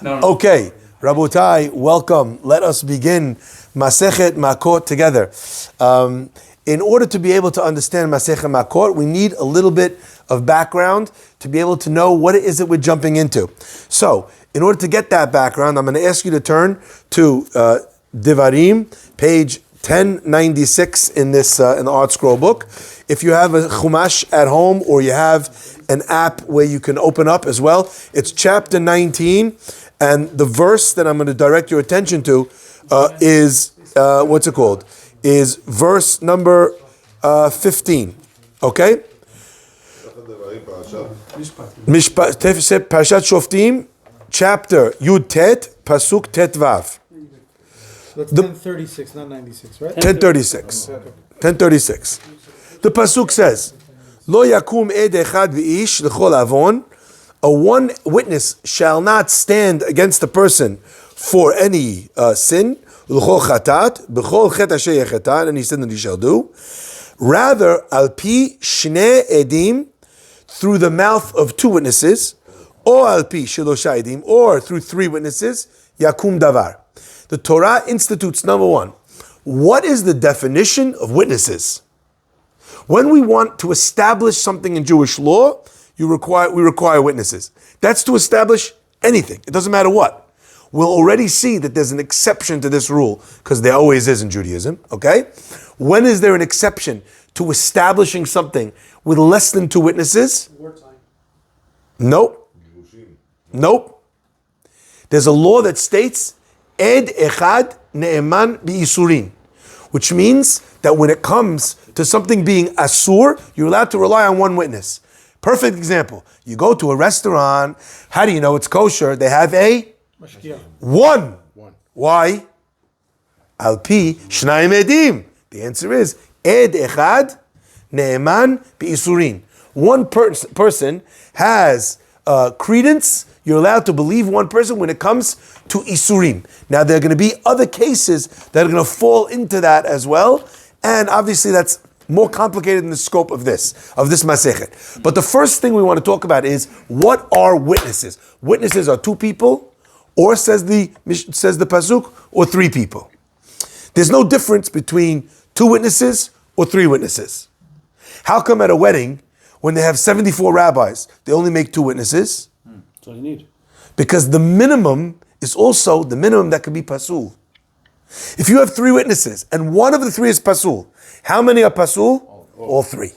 No. Okay, Rabotai, welcome. Let us begin Masechet Makkot together. In order to be able to understand Masechet Makkot, we need a little bit of background to be able to know what it is that we're jumping into. So, in order to get that background, I'm going to ask you to turn to Devarim, page 1096 in this in the Art Scroll book. If you have a Chumash at home or you have an app where you can open up as well, it's chapter 19, and the verse that I'm going to direct your attention to is is verse number 15. Okay? Parashat Shoftim, chapter Yud Tet, Pasuk Tet Vav. That's 1036, not 96, right? 1036. 1036. The Pasuk says, Lo yakum ed echad v'ish l'chol avon. A one witness shall not stand against a person for any sin. L'chol chatat, b'chol chet asher yechetat, any sin that he shall do. Rather, al pi shnei edim, through the mouth of two witnesses, or al pi shelosha edim, or through three witnesses, yakum davar. The Torah institutes, number one, what is the definition of witnesses? When we want to establish something in Jewish law, we require witnesses. That's to establish anything. It doesn't matter what. We'll already see that there's an exception to this rule, because there always is in Judaism, okay? When is there an exception to establishing something with less than two witnesses? Wartime. Nope. Nope. There's a law that states, Ed echad ne'eman bi'isurin, which means that when it comes to something being asur, you're allowed to rely on one witness. Perfect example. You go to a restaurant, how do you know it's kosher? They have a one. Why? Al pi shnayim edim. The answer is ed echad ne'eman bi'isurin. One person has credence. You're allowed to believe one person when it comes to isurim. Now, there are going to be other cases that are going to fall into that as well, and obviously that's more complicated in the scope of this Masechet. But the first thing we want to talk about is, what are witnesses? Witnesses are two people, or says the Pasuk, or three people. There's no difference between two witnesses or three witnesses. How come at a wedding, when they have 74 rabbis, they only make two witnesses? That's all you need. Because the minimum is also the minimum that can be pasul. If you have three witnesses and one of the three is pasul, how many are pasul? All three.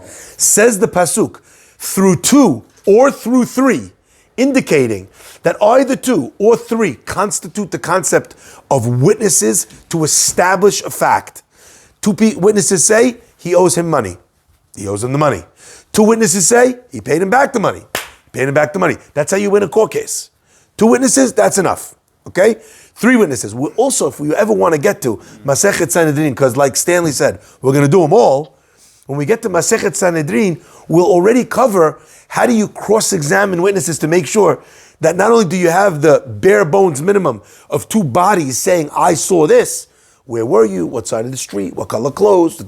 Says the pasuk, through two or through three, indicating that either two or three constitute the concept of witnesses to establish a fact. Two witnesses say he owes him money. He owes him the money. Two witnesses say he paid him back the money. Paying him back the money. That's how you win a court case. Two witnesses, that's enough. Okay? Three witnesses. We also, if we ever want to get to Masechet Sanhedrin, because like Stanley said, we're going to do them all. When we get to Masechet Sanhedrin, we'll already cover how do you cross-examine witnesses to make sure that not only do you have the bare bones minimum of two bodies saying, I saw this, where were you? What side of the street? What color clothes?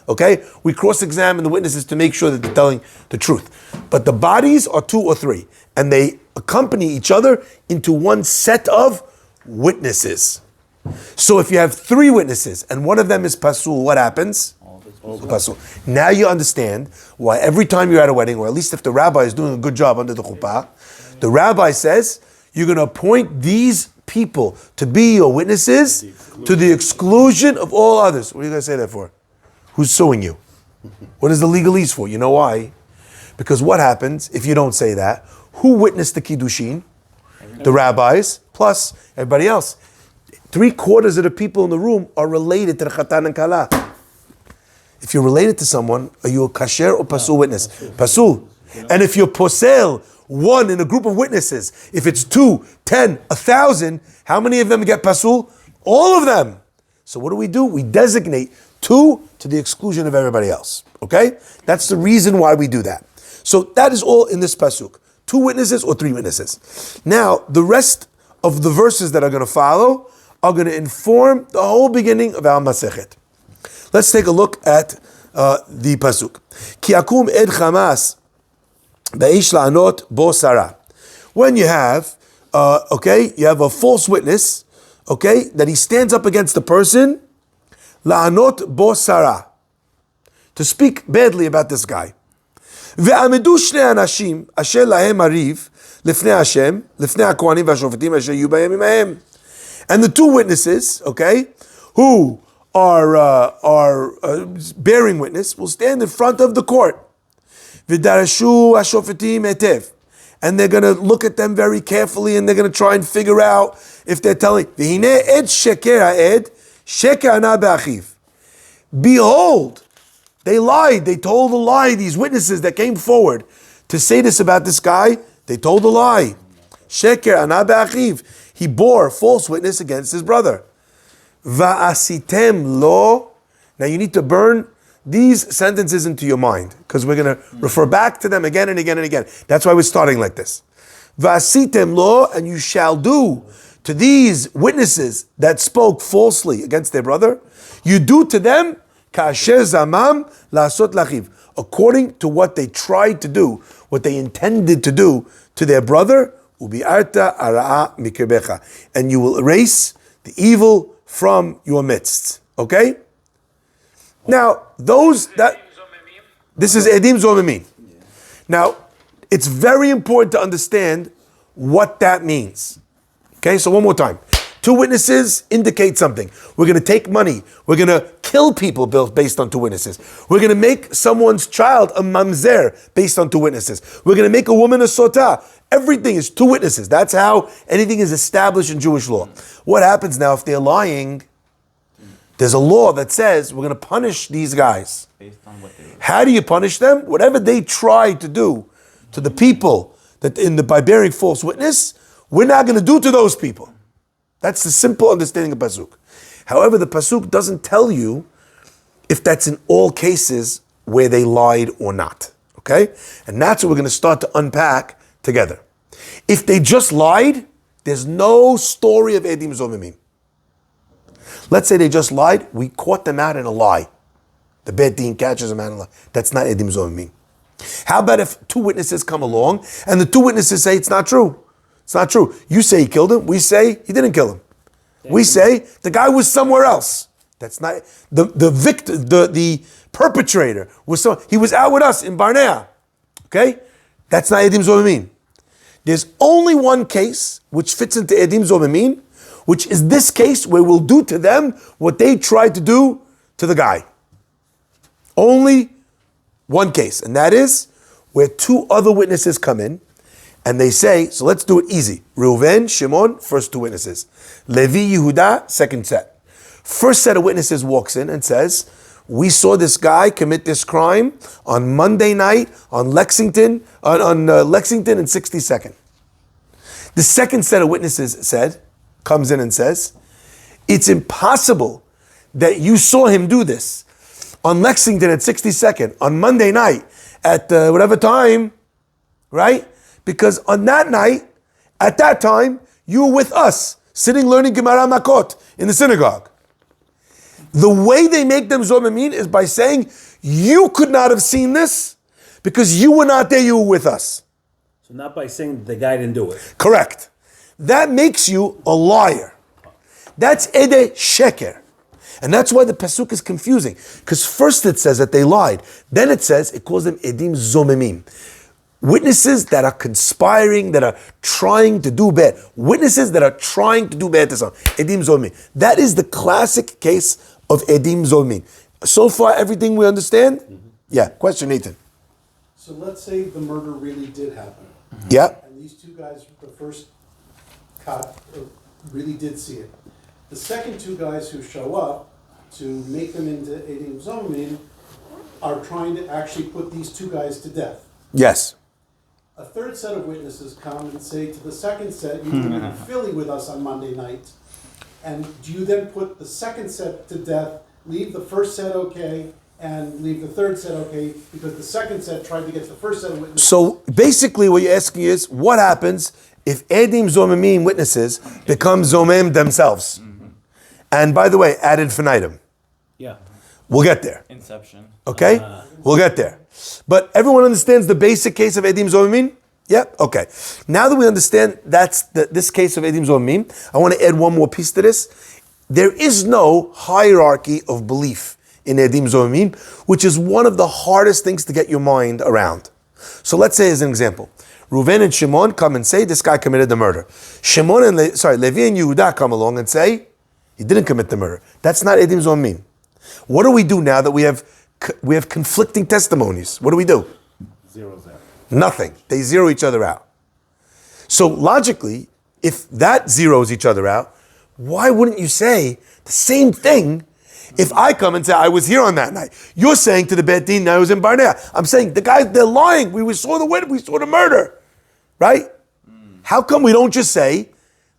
Okay? We cross-examine the witnesses to make sure that they're telling the truth. But the bodies are two or three, and they accompany each other into one set of witnesses. So if you have three witnesses and one of them is pasul, what happens? Pasul. Now you understand why every time you're at a wedding, or at least if the rabbi is doing a good job under the chuppah, the rabbi says, you're going to appoint these people to be your witnesses to the exclusion of all others. What are you going to say that for? Who's suing you? What is the legalese for? You know why? Because what happens if you don't say that? Who witnessed the kiddushin? The rabbis, plus everybody else. 3/4 of the people in the room are related to the chatan and kala. If you're related to someone, are you a kasher or pasul witness? Pasul. And if you're posel, one in a group of witnesses, if it's 2, 10, 1,000, how many of them get pasul? All of them. So what do? We designate 2 to the exclusion of everybody else. Okay? That's the reason why we do that. So that is all in this pasuk. 2 witnesses or 3 witnesses. Now, the rest of the verses that are going to follow are going to inform the whole beginning of our Masechet. Let's take a look at the pasuk. Ki akum ed chamas ba'ish la'anot bo Sarah. when you have, you have a false witness, that he stands up against the person, la'anot bo sara, to speak badly about this guy. ועמדו שני אנשים אשר להם הריב לפני השם, לפני הכהנים והשופטים אשר יהיו בימים ההם. And the two witnesses, who are bearing witness, will stand in front of the court. ודרשו השופטים היטב. And they're going to look at them very carefully, and they're going to try and figure out if they're telling. והנה עד שקר העד, שקר ענה באחיו. Behold, they lied. They told a lie. These witnesses that came forward to say this about this guy, they told a lie. Sheker ana be'achiv. He bore false witness against his brother. Va'asitem lo. Now you need to burn these sentences into your mind, because we're going to refer back to them again and again and again. That's why we're starting like this. Va'asitem lo, and you shall do to these witnesses that spoke falsely against their brother, you do to them Kasher zamam la'asot lachiv, according to what they tried to do, what they intended to do to their brother, ubi'arta ara'a mikirbecha, and you will erase the evil from your midst. Okay? Now, this is edim zomemim. Now, it's very important to understand what that means. Okay, so one more time. Two witnesses indicate something. We're going to take money. We're going to kill people based on two witnesses. We're going to make someone's child a mamzer based on two witnesses. We're going to make a woman a sotah. Everything is two witnesses. That's how anything is established in Jewish law. What happens now if they're lying? There's a law that says we're going to punish these guys. Based on what they were. How do you punish them? Whatever they try to do to the people by bearing false witness, we're not going to do to those people. That's the simple understanding of Pasuk. However, the Pasuk doesn't tell you if that's in all cases where they lied or not. Okay? And that's what we're going to start to unpack together. If they just lied, there's no story of Edim Zomimim. Let's say they just lied, we caught them out in a lie. The Beit Din catches them out in a lie. That's not Edim Zomimim. How about if two witnesses come along and the two witnesses say it's not true? It's not true. You say he killed him. We say he didn't kill him. We say the guy was somewhere else. That's not the victim. The perpetrator was he was out with us in Barnea. Okay, that's not Edim Zomimim. There's only one case which fits into Edim Zomimim, which is this case where we'll do to them what they tried to do to the guy. Only one case, and that is where two other witnesses come in. And they say, so let's do it easy. Reuven, Shimon, first two witnesses. Levi, Yehuda, second set. First set of witnesses walks in and says, we saw this guy commit this crime on Monday night on Lexington and 62nd. The second set of witnesses comes in and says, it's impossible that you saw him do this on Lexington at 62nd on Monday night at whatever time, right? Because on that night, at that time, you were with us, sitting learning Gemara Makkot in the synagogue. The way they make them Zomimim is by saying, you could not have seen this because you were not there, you were with us. So not by saying the guy didn't do it. Correct. That makes you a liar. That's Ede Sheker. And that's why the Pasuk is confusing. Because first it says that they lied. Then it calls them Edim Zomimim. Witnesses that are conspiring, that are trying to do bad. Witnesses that are trying to do bad to someone. Edim Zomimim. That is the classic case of Edim Zomimim. So far, everything we understand? Mm-hmm. Yeah, question, Nathan. So let's say the murder really did happen. Mm-hmm. Yeah. And these two guys, the first cop, really did see it. The second two guys who show up to make them into Edim Zomimim are trying to actually put these two guys to death. Yes. A third set of witnesses come and say to the second set, you were in Philly with us on Monday night. And do you then put the second set to death, leave the first set okay, and leave the third set okay, because the second set tried to get the first set of witnesses? So basically what you're asking is, what happens if Edim Zomimim witnesses become Zomim themselves? Mm-hmm. And by the way, ad infinitum. Yeah. We'll get there. Inception. Okay? We'll get there. But everyone understands the basic case of Edim Zomimim? Yep, okay. Now that we understand that's this case of Edim Zomim, I want to add one more piece to this. There is no hierarchy of belief in Edim Zomim, which is one of the hardest things to get your mind around. So let's say as an example, Reuven and Shimon come and say this guy committed the murder. Levi and Yehuda come along and say he didn't commit the murder. That's not Edim Zomim. What do we do now that we have conflicting testimonies? What do we do? Zero's out. Nothing. They zero each other out. So logically, if that zeroes each other out, why wouldn't you say the same thing if I come and say I was here on that night? You're saying to the Beit Din I was in Barnea. I'm saying the guys, they're lying. We saw the murder. Right? How come we don't just say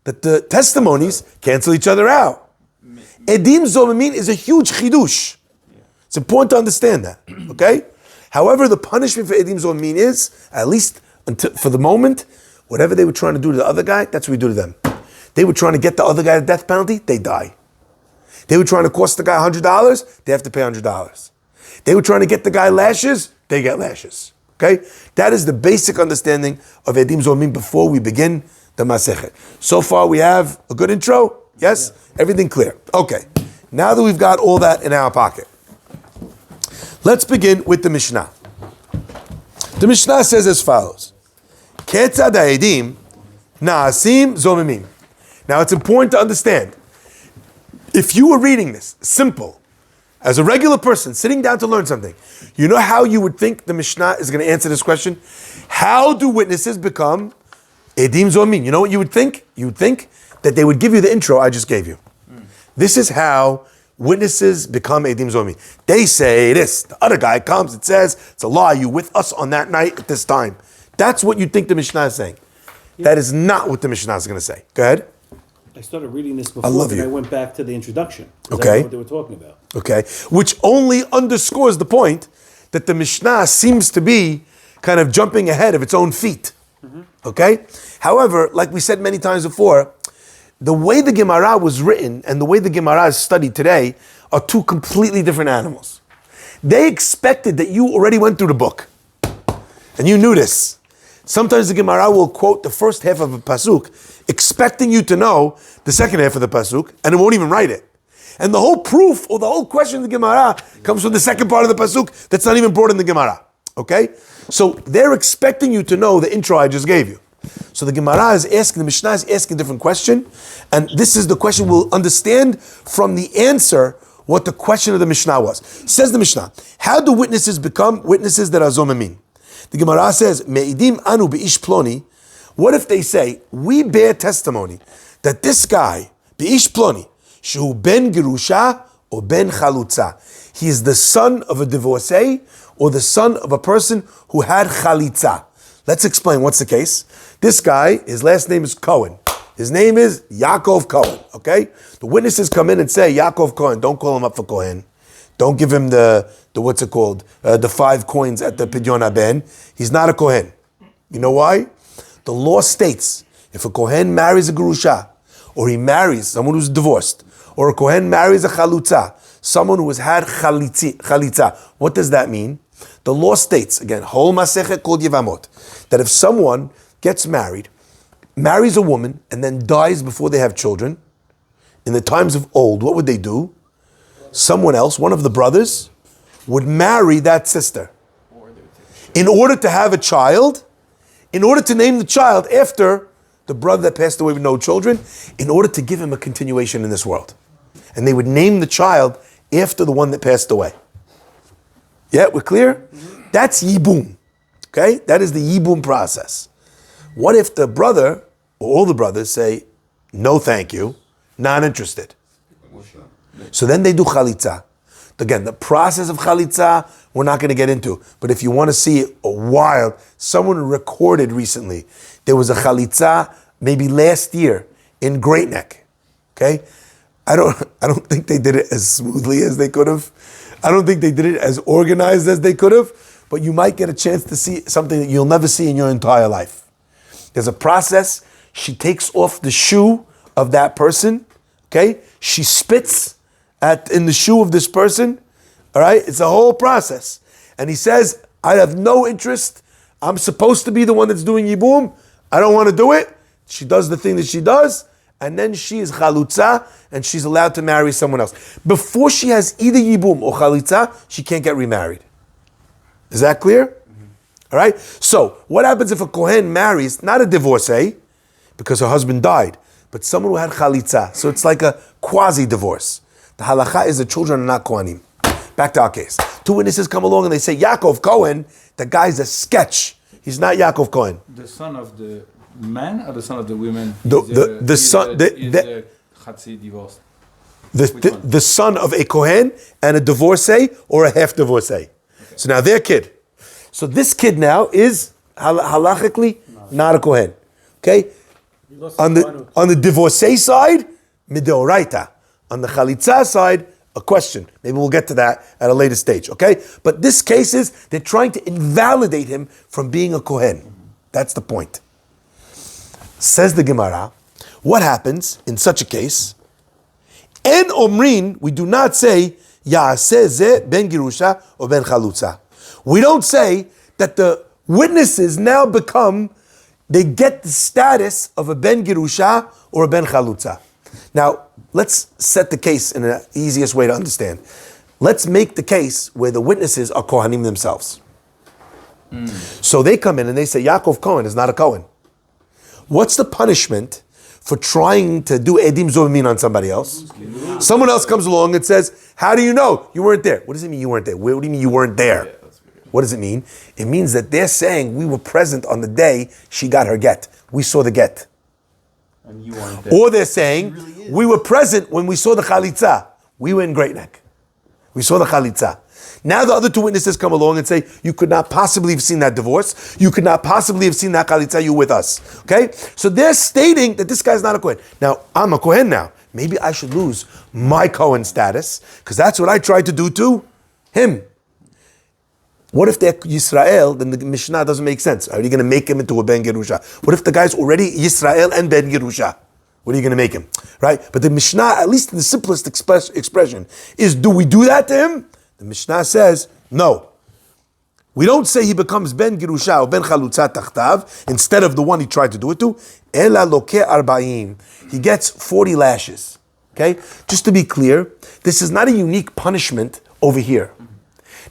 that the testimonies cancel each other out? Edim Zomim is a huge chidush. It's important to understand that. Okay? However, the punishment for Edim Zomim is, at least for the moment, whatever they were trying to do to the other guy, that's what we do to them. They were trying to get the other guy the death penalty, they die. They were trying to cost the guy $100, they have to pay $100. They were trying to get the guy lashes, they get lashes. Okay? That is the basic understanding of Edim Zomim before we begin the Masechet. So far we have a good intro? Yes? Yeah. Everything clear. Okay. Now that we've got all that in our pocket, let's begin with the Mishnah. The Mishnah says as follows: Ketzad ha'edim na'asim zomimim. Now it's important to understand, if you were reading this, simple, as a regular person sitting down to learn something, you know how you would think the Mishnah is going to answer this question? How do witnesses become edim zomimim? You know what you would think? You would think that they would give you the intro I just gave you. This is how witnesses become edim zomim. They say this. The other guy comes and says, it's a lie, you with us on that night at this time. That's what you think the Mishnah is saying. Yeah. That is not what the Mishnah is going to say. Go ahead. I started reading this before, and I went back to the introduction. Okay. I know what they were talking about. Okay. Which only underscores the point that the Mishnah seems to be kind of jumping ahead of its own feet. Mm-hmm. Okay? However, like we said many times before, the way the Gemara was written and the way the Gemara is studied today are two completely different animals. They expected that you already went through the book. And you knew this. Sometimes the Gemara will quote the first half of a pasuk, expecting you to know the second half of the pasuk, and it won't even write it. And the whole proof or the whole question of the Gemara comes from the second part of the pasuk that's not even brought in the Gemara. Okay? So they're expecting you to know the intro I just gave you. So the Gemara is asking, the Mishnah is asking a different question, and this is the question we'll understand from the answer what the question of the Mishnah was. Says the Mishnah, how do witnesses become witnesses that are zomimim? The Gemara says, Me'idim anu be'ish ploni. What if they say, we bear testimony that this guy, be'ish ploni, shehu ben gerusha or ben chalutza, he is the son of a divorcee or the son of a person who had chalitza. Let's explain what's the case. This guy, his last name is Cohen. His name is Yaakov Cohen, okay? The witnesses come in and say, Yaakov Cohen, don't call him up for Cohen. Don't give him the what's it called? The 5 coins at the Pidyon Haben. He's not a Kohen. You know why? The law states, if a Kohen marries a Gerusha, or he marries someone who's divorced, or a Kohen marries a Chalutza, someone who has had Chalitza, what does that mean? The law states, again, Hol Masechet Kol Yevamot, that if someone gets married, marries a woman, and then dies before they have children, in the times of old, what would they do? Someone else, one of the brothers, would marry that sister in order to have a child, in order to name the child after the brother that passed away with no children, in order to give him a continuation in this world. And they would name the child after the one that passed away. Yeah, we're clear? Mm-hmm. That's Yibum. Okay? That is the Yibum process. What if the brother, or all the brothers, say, no thank you, not interested? So then they do Chalitza. Again, the process of Chalitza, we're not going to get into. But if you want to see a wild, someone recorded recently, there was a Chalitza maybe last year in Great Neck. Okay? I don't think they did it as smoothly as they could have. I don't think they did it as organized as they could have, but you might get a chance to see something that you'll never see in your entire life. There's a process. She takes off the shoe of that person, okay? She spits in the shoe of this person, all right? It's a whole process. And he says, I have no interest. I'm supposed to be the one that's doing Yibum. I don't want to do it. She does the thing that she does, and then she is Chalutza, and she's allowed to marry someone else. Before she has either Yibum or Chalitza, she can't get remarried. Is that clear? Mm-hmm. All right? So, what happens if a Kohen marries, not a divorcee, because her husband died, but someone who had Chalitza? So it's like a quasi-divorce. The halacha is the children are not Kohanim. Back to our case. Two witnesses come along and they say, Yaakov Cohen, the guy's a sketch. He's not Yaakov Cohen. The son of the man or the son of the women? The son, Chatzi divorced. The son of a Kohen and a divorcee or a half divorcee. Okay. So now their kid. So this kid now is halachically not a Kohen. Okay? On the divorcee side, mideoraita. On the chalitza side, a question. Maybe we'll get to that at a later stage, okay? But this case is, they're trying to invalidate him from being a Kohen. That's the point. Says the Gemara, what happens in such a case? En omrin, we do not say, Ya'aseh ze ben girusha or ben chalutza. We don't say that the witnesses now become, they get the status of a ben girusha or a ben chalutza. Now, let's set the case in the easiest way to understand. Let's make the case where the witnesses are Kohanim themselves. So they come in and they say, Yaakov Cohen is not a Cohen. What's the punishment for trying to do Edim Zovmin on somebody else? Someone else comes along and says, how do you know? You weren't there. What does it mean you weren't there? What do you mean you weren't there? What does it mean? It means that they're saying we were present on the day she got her get. We saw the get. And you weren't there. Or they're saying, we were present when we saw the chalitza. We were in Great Neck. We saw the chalitza. Now the other two witnesses come along and say, you could not possibly have seen that divorce. You could not possibly have seen that chalitza. You were with us. Okay? So they're stating that this guy's not a Kohen. Now, I'm a Kohen now. Maybe I should lose my Kohen status, because that's what I tried to do to him. What if they're Yisrael? Then the Mishnah doesn't make sense. Are you going to make him into a Ben Gerusha? What if the guy's already Yisrael and Ben Gerusha? What are you going to make him? Right? But the Mishnah, at least in the simplest expression, is, do we do that to him? The Mishnah says, no. We don't say he becomes Ben Gerusha or Ben Chalutza Tachtav instead of the one he tried to do it to. Ela loke arba'im. He gets 40 lashes. Okay? Just to be clear, this is not a unique punishment over here.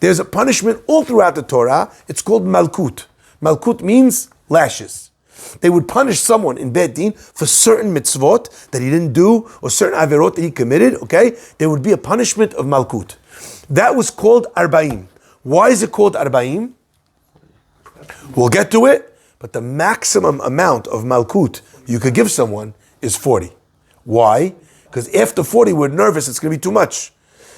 There's a punishment all throughout the Torah. It's called Malkut. Malkut means lashes. They would punish someone in Beit Din for certain mitzvot that he didn't do or certain averot that he committed, okay? There would be a punishment of Malkut. That was called Arba'im. Why is it called Arba'im? We'll get to it, but the maximum amount of Malkut you could give someone is 40. Why? Because after 40 we're nervous, it's going to be too much.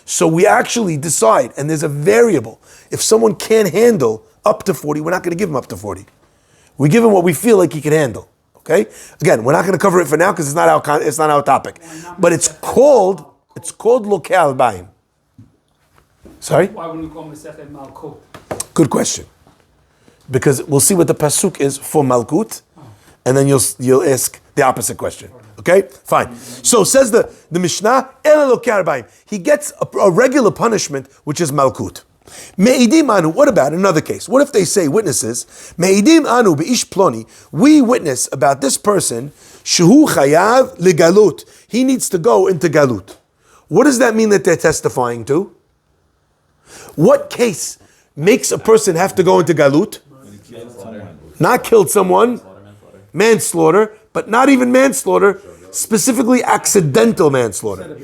So we actually decide, and there's a variable. If someone can't handle up to 40, we're not going to give him up to 40. We give him what we feel like he can handle. Okay? Again, we're not going to cover it for now because it's not our topic. But it's called Lokei Albayim. Sorry? Why wouldn't we call Masechet Malkut? Good question. Because we'll see what the pasuk is for Malkut, and then you'll ask the opposite question. Okay? Fine. So says the Mishnah, Ela Lokei Albayim. He gets a regular punishment, which is Malkut. Me'idim anu, what about another case? What if they say, witnesses, Me'idim anu be'ish ploni, we witness about this person, shehu chayav legalut, he needs to go into galut. What does that mean that they're testifying to? What case makes a person have to go into galut? Not killed someone, manslaughter, but not even manslaughter, specifically accidental manslaughter.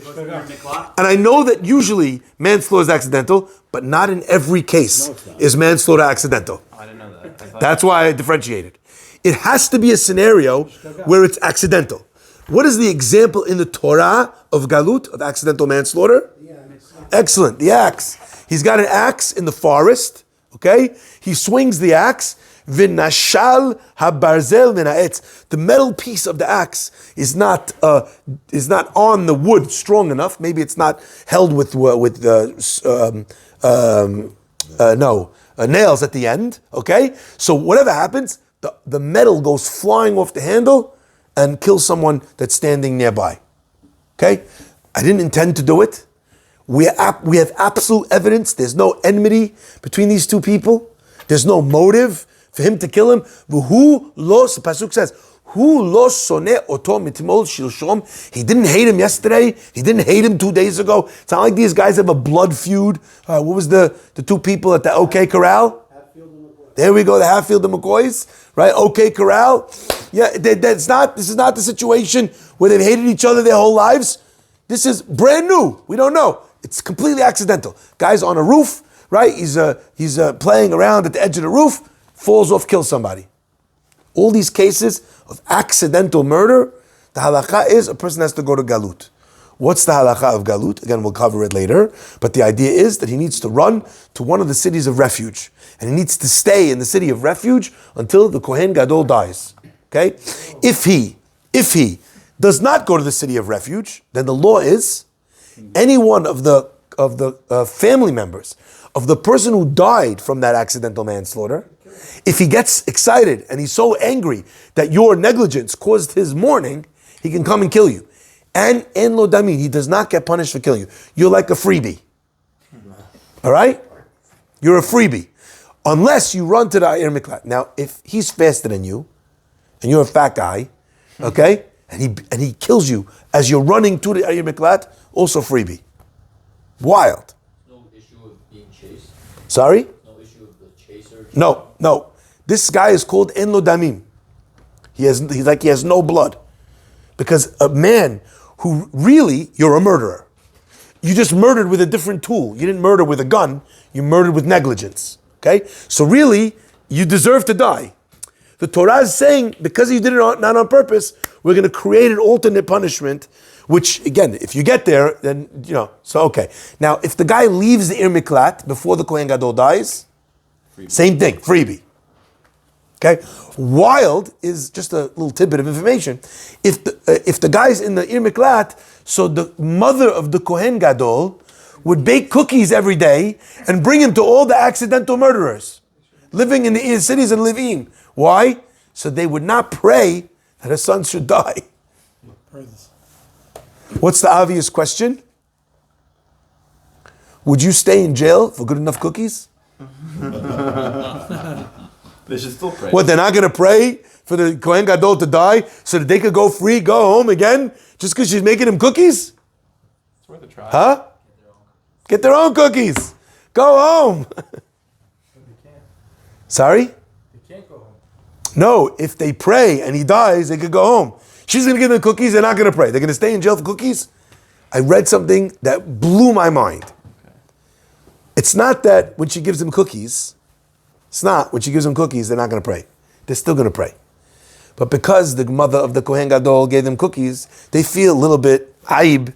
And I know that usually manslaughter is accidental, but not in every case is manslaughter accidental. I didn't know that. That's why I differentiated. It has to be a scenario where it's accidental. What is the example in the Torah of galut, of accidental manslaughter? Excellent, the axe. He's got an axe in the forest, okay? He swings the axe, V'nashal habarzel v'na'etz. The metal piece of the axe is not on the wood strong enough. Maybe it's not held with nails at the end. Okay, so whatever happens, the metal goes flying off the handle and kills someone that's standing nearby. Okay, I didn't intend to do it. We have absolute evidence. There's no enmity between these two people. There's no motive for him to kill him. V'hu los, the pasuk says, Hu los soneh oto mitimol shilshom. He didn't hate him yesterday. He didn't hate him 2 days ago. It's not like these guys have a blood feud. What was the two people at the OK Corral? There we go, the Hatfield and McCoys, right? OK Corral. Yeah, this is not the situation where they've hated each other their whole lives. This is brand new. We don't know. It's completely accidental. Guy's on a roof, right? He's playing around at the edge of the roof, falls off, kills somebody. All these cases of accidental murder, the halakha is a person has to go to galut. What's the halakha of galut? Again, we'll cover it later. But the idea is that he needs to run to one of the cities of refuge. And he needs to stay in the city of refuge until the Kohen Gadol dies. Okay? If he does not go to the city of refuge, then the law is any one of the family members of the person who died from that accidental manslaughter, if he gets excited and he's so angry that your negligence caused his mourning, he can come and kill you. And en lo damin, he does not get punished for killing you. You're like a freebie. All right? You're a freebie. Unless you run to the Ayir Miklat. Now, if he's faster than you, and you're a fat guy, okay, and he kills you as you're running to the Ayir Miklat, also freebie. Wild. No issue of being chased? Sorry? No issue of the chaser? No. This guy is called En Lo Damim. He has no blood. Because a man who really, you're a murderer. You just murdered with a different tool. You didn't murder with a gun. You murdered with negligence. Okay? So really, you deserve to die. The Torah is saying, because you did it not on purpose, we're going to create an alternate punishment, which, again, if you get there, then, so okay. Now, if the guy leaves the Ir Miklat before the Kohen Gadol dies, same thing, freebie. Okay? Wild is just a little tidbit of information. If the guy's in the Ir Miklat, so the mother of the Kohen Gadol would bake cookies every day and bring him to all the accidental murderers living in the cities and Levim. Why? So they would not pray that a son should die. What's the obvious question? Would you stay in jail for good enough cookies? They should still pray. What, they're not going to pray for the Kohen Gadol to die so that they could go free, go home again, just because she's making them cookies? It's worth a try. Huh? Get their own cookies. Go home. Sorry? They can't go home. No, if they pray and he dies, they could go home. She's going to give them cookies, they're not going to pray. They're going to stay in jail for cookies? I read something that blew my mind. Okay. It's not that when she gives them cookies, they're not going to pray. They're still going to pray. But because the mother of the Kohen Gadol gave them cookies, they feel a little bit aib.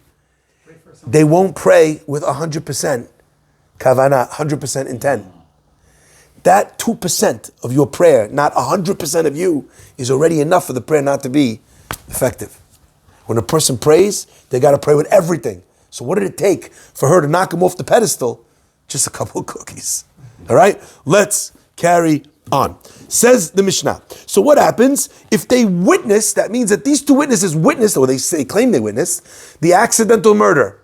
They won't pray with 100% kavanah, 100% intent. That 2% of your prayer, not 100% of you, is already enough for the prayer not to be effective. When a person prays, they got to pray with everything. So what did it take for her to knock him off the pedestal? Just a couple of cookies. All right? Let's carry on. Says the Mishnah. So what happens if they witness, that means that these two witnesses witnessed, or they claim they witnessed, the accidental murder.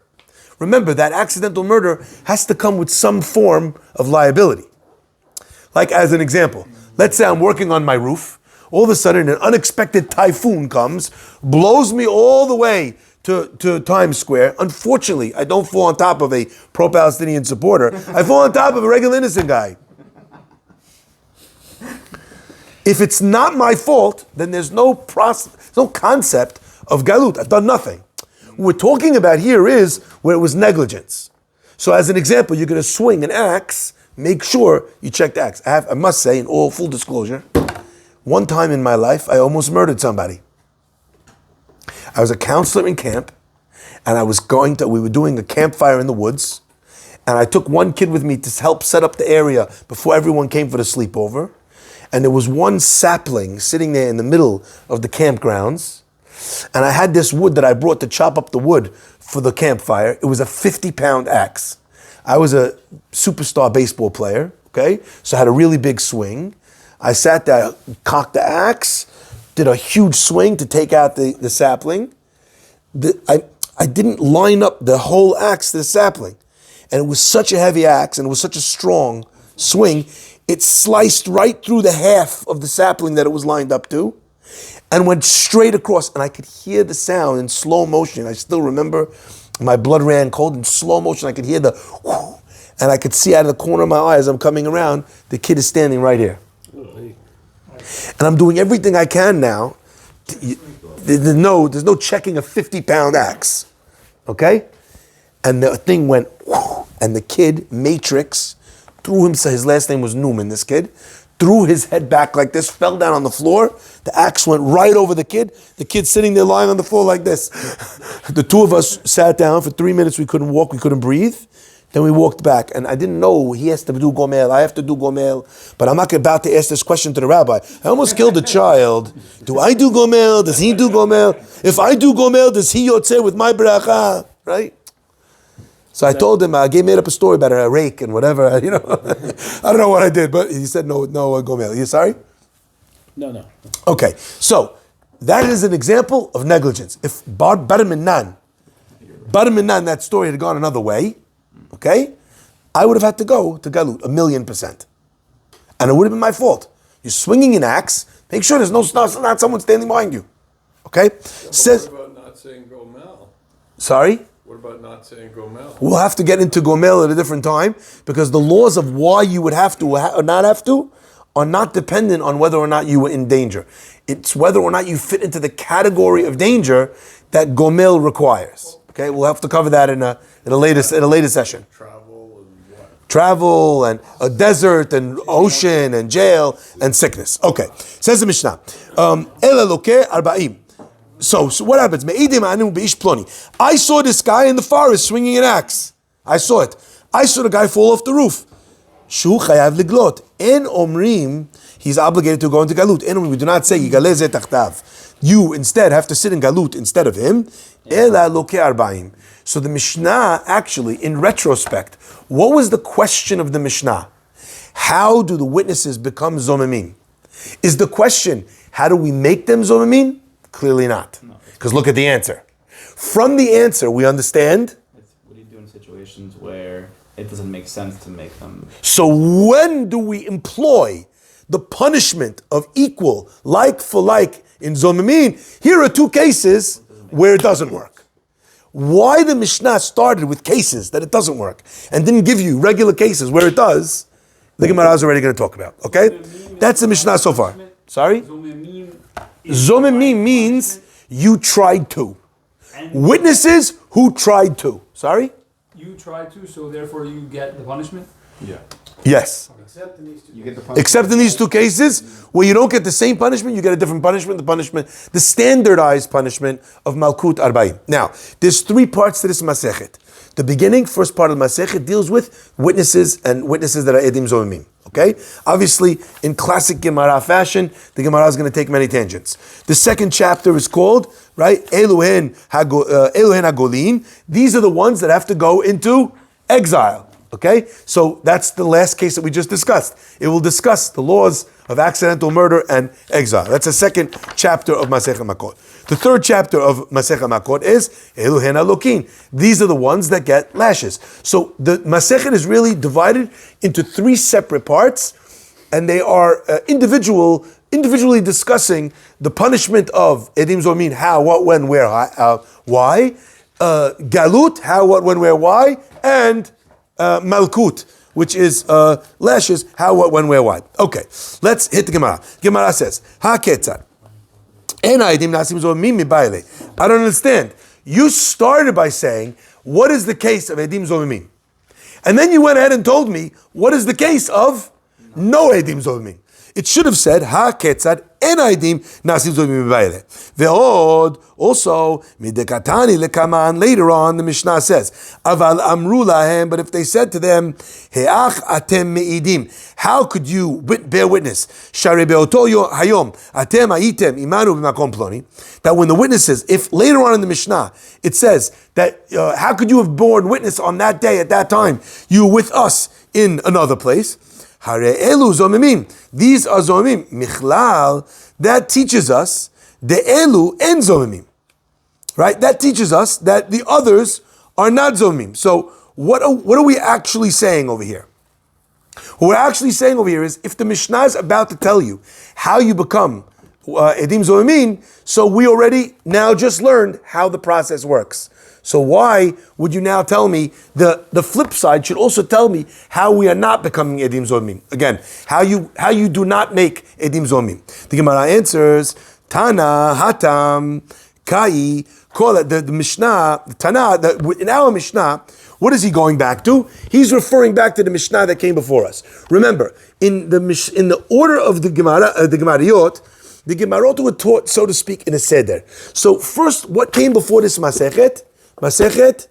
Remember, that accidental murder has to come with some form of liability. Like as an example, let's say I'm working on my roof. All of a sudden, an unexpected typhoon comes, blows me all the way to Times Square. Unfortunately, I don't fall on top of a pro-Palestinian supporter. I fall on top of a regular innocent guy. If it's not my fault, then there's no concept of galut. I've done nothing. What we're talking about here is where it was negligence. So as an example, you're going to swing an axe. Make sure you check the axe. I must say, in all full disclosure, one time in my life, I almost murdered somebody. I was a counselor in camp, and we were doing a campfire in the woods, and I took one kid with me to help set up the area before everyone came for the sleepover, and there was one sapling sitting there in the middle of the campgrounds, and I had this wood that I brought to chop up the wood for the campfire. It was a 50-pound axe. I was a superstar baseball player, okay? So I had a really big swing. I sat there, cocked the axe, did a huge swing to take out the sapling. I didn't line up the whole axe to the sapling. And it was such a heavy axe and it was such a strong swing, it sliced right through the half of the sapling that it was lined up to and went straight across. And I could hear the sound in slow motion. I still remember my blood ran cold in slow motion. I could hear the whoo, and I could see out of the corner of my eye as I'm coming around, the kid is standing right here. And I'm doing everything I can now. There's no checking a 50-pound axe. Okay? And the thing went, whoo, and the kid, Matrix, threw himself, his last name was Newman, this kid, threw his head back like this, fell down on the floor. The axe went right over the kid. The kid sitting there lying on the floor like this. The two of us sat down for 3 minutes. We couldn't walk, we couldn't breathe. Then we walked back, and I didn't know he has to do gomel, I have to do gomel, but I'm not about to ask this question to the rabbi. I almost killed a child. Do I do gomel? Does he do gomel? If I do gomel, does he yotzeh with my bracha? Right? So I told him, I made up a story about a rake and whatever, I don't know what I did, but he said no gomel. You sorry? No. Okay, so that is an example of negligence. If Bar Minan, that story had gone another way, okay, I would have had to go to Galut 1,000,000%. And it would have been my fault. You're swinging an axe, make sure there's not someone standing behind you. Okay? Says, what about not saying gomel? sorry? What about not saying gomel? We'll have to get into Gomel at a different time because the laws of why you would have to or not have to are not dependent on whether or not you were in danger. It's whether or not you fit into the category of danger that Gomel requires. Okay, we'll have to cover that in a later session. Travel and a desert and ocean and jail and sickness. Okay, says the Mishnah. Ela lokeh arba'im. So what happens? I saw this guy in the forest swinging an axe. I saw it. I saw the guy fall off the roof. Shu chayav liglot. En omrim, he's obligated to go into galut. En omrim, we do not say yigaleh zeh tachtav. You instead have to sit in galut instead of him. Ela lokeh arba'im. So the Mishnah actually, in retrospect, what was the question of the Mishnah? How do the witnesses become zomimim? Is the question, how do we make them zomimim? Clearly not. Because look at the answer. From the answer, we understand. What do you do in situations where it doesn't make sense to make them? So when do we employ the punishment of equal, like for like, in Zomimim? Here are two cases where it doesn't work. Why the Mishnah started with cases that it doesn't work and didn't give you regular cases where it does, the Gemara is already going to talk about. Okay? That's the Mishnah so far. Sorry? Zomimim means you tried to. Witnesses who tried to. Sorry? You try to, so therefore you get the punishment? Yeah. Yes. Except in these two You get the cases. punishment. Except in these two cases, where you don't get the same punishment, you get a different punishment, the standardized punishment of Malkut Arba'im. Now, there's three parts to this Masechet. The beginning, first part of the Masechet, deals with witnesses and witnesses that are Edim Zomimim. Okay? Obviously, in classic Gemara fashion, the Gemara is going to take many tangents. The second chapter is called, right, Eluhen Hagolin. These are the ones that have to go into exile. Okay? So that's the last case that we just discussed. It will discuss the laws of accidental murder and exile. That's the second chapter of Masechet Makkot. The third chapter of Masechet Makkot is Eluhen Alokin. These are the ones that get lashes. So the Masechet is really divided into three separate parts, and they are individually discussing the punishment of Edim Zomim, how, what, when, where, why, Galut, how, what, when, where, why, and Malkut, which is lashes, how, what, when, where, why. Okay, let's hit the Gemara. Gemara says, Ha-ketzad. I don't understand. You started by saying, what is the case of Edim Zomimim? And then you went ahead and told me, what is the case of no Edim Zomimim? It should have said, Ha-ketzad en Edim nasim zomimim b'ayile. Ve'od, also, midekatani lekaman, later on, the Mishnah says, Aval amru lahem, but if they said to them, He'ach atem me'idim, how could you bear witness? Shari be'oto hayom, atem ha'item imanu b'makom ploni, that when the witnesses, if later on in the Mishnah, it says that, how could you have borne witness on that day, at that time, you were with us in another place? Hare elu zomimim. These are zomimim. Michlal, that teaches us the elu en zomimim. Right? That teaches us that the others are not zomimim. So what are we actually saying over here? What we're actually saying over here is, if the Mishnah is about to tell you how you become Edim Zomimim, so we already now just learned how the process works. So why would you now tell me the flip side should also tell me how we are not becoming Edim Zomimim? Again, how you do not make Edim Zomimim. The Gemara answers, Tana Hatam Kai. Call it the Mishnah, the Tana. In our Mishnah, what is he going back to? He's referring back to the Mishnah that came before us. Remember, in the order of the Gemara, the Gemariyot, the Gemarot were taught, so to speak, in a seder. So first, what came before this Masechet? Masechet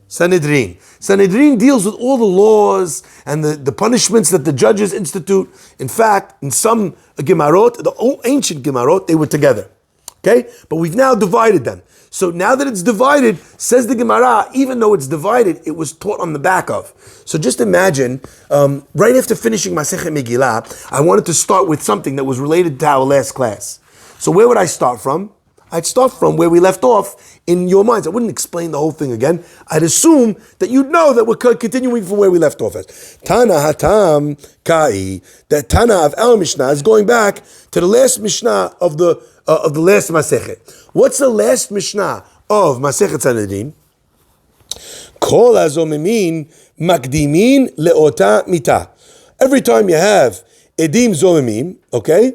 Sanhedrin. Sanhedrin deals with all the laws and the punishments that the judges institute. In fact, in some Gemarot, the ancient Gemarot, they were together. Okay? But we've now divided them. So now that it's divided, says the Gemara, even though it's divided, it was taught on the back of. So just imagine, right after finishing Masechet Megillah, I wanted to start with something that was related to our last class. So where would I start from? I'd start from where we left off in your minds. I wouldn't explain the whole thing again. I'd assume that you'd know that we're continuing from where we left off as. Tana Hatam Kai, that Tana of our Mishnah is going back to the last Mishnah of the last Masechet. What's the last Mishnah of Masechet Sanhedrin? Kol hazomimin makdimin leota mita. Every time you have edim zomimim, okay,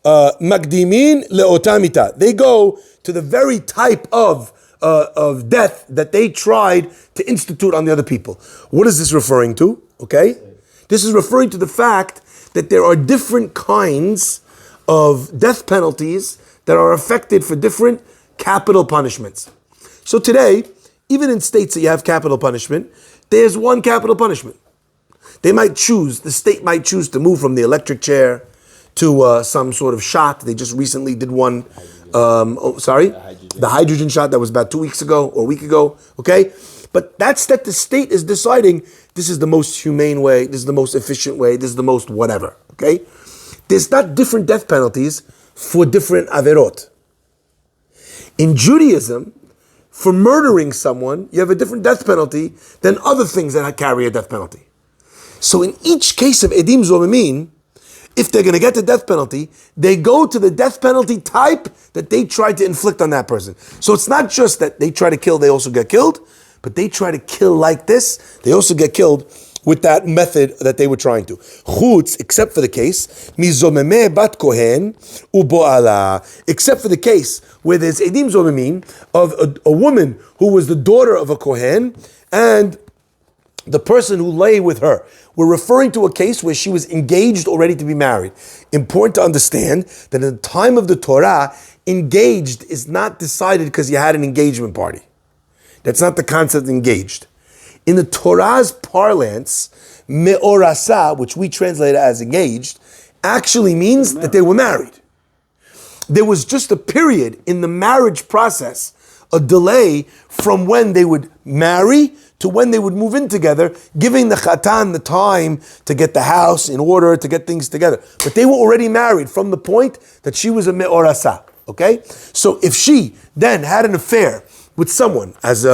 makdimin leota mita. They go to the very type of death that they tried to institute on the other people. What is this referring to? Okay, this is referring to the fact that there are different kinds of death penalties that are affected for different capital punishments. So today, even in states that you have capital punishment, there's one capital punishment. The state might choose to move from the electric chair to some sort of shot. They just recently did one, the hydrogen shot that was about 2 weeks ago or a week ago, okay? But that's that the state is deciding this is the most humane way, this is the most efficient way, this is the most whatever, okay? There's not different death penalties for different averot. In Judaism, for murdering someone, you have a different death penalty than other things that carry a death penalty. So in each case of Edim Zomimim, if they're going to get the death penalty, they go to the death penalty type that they tried to inflict on that person. So it's not just that they try to kill, they also get killed, but they try to kill like this, they also get killed with that method that they were trying to. Chutz, except for the case, mizomeme bat kohen uboala, except for the case where there's edim zomimim of a woman who was the daughter of a kohen and the person who lay with her. We're referring to a case where she was engaged already to be married. Important to understand that at the time of the Torah, engaged is not decided because you had an engagement party. That's not the concept of engaged. In the Torah's parlance, me'orasa, which we translate as engaged, actually means that they were married. There was just a period in the marriage process, a delay from when they would marry to when they would move in together, giving the chatan the time to get the house in order, to get things together. But they were already married from the point that she was a me'orasa, okay? So if she then had an affair with someone as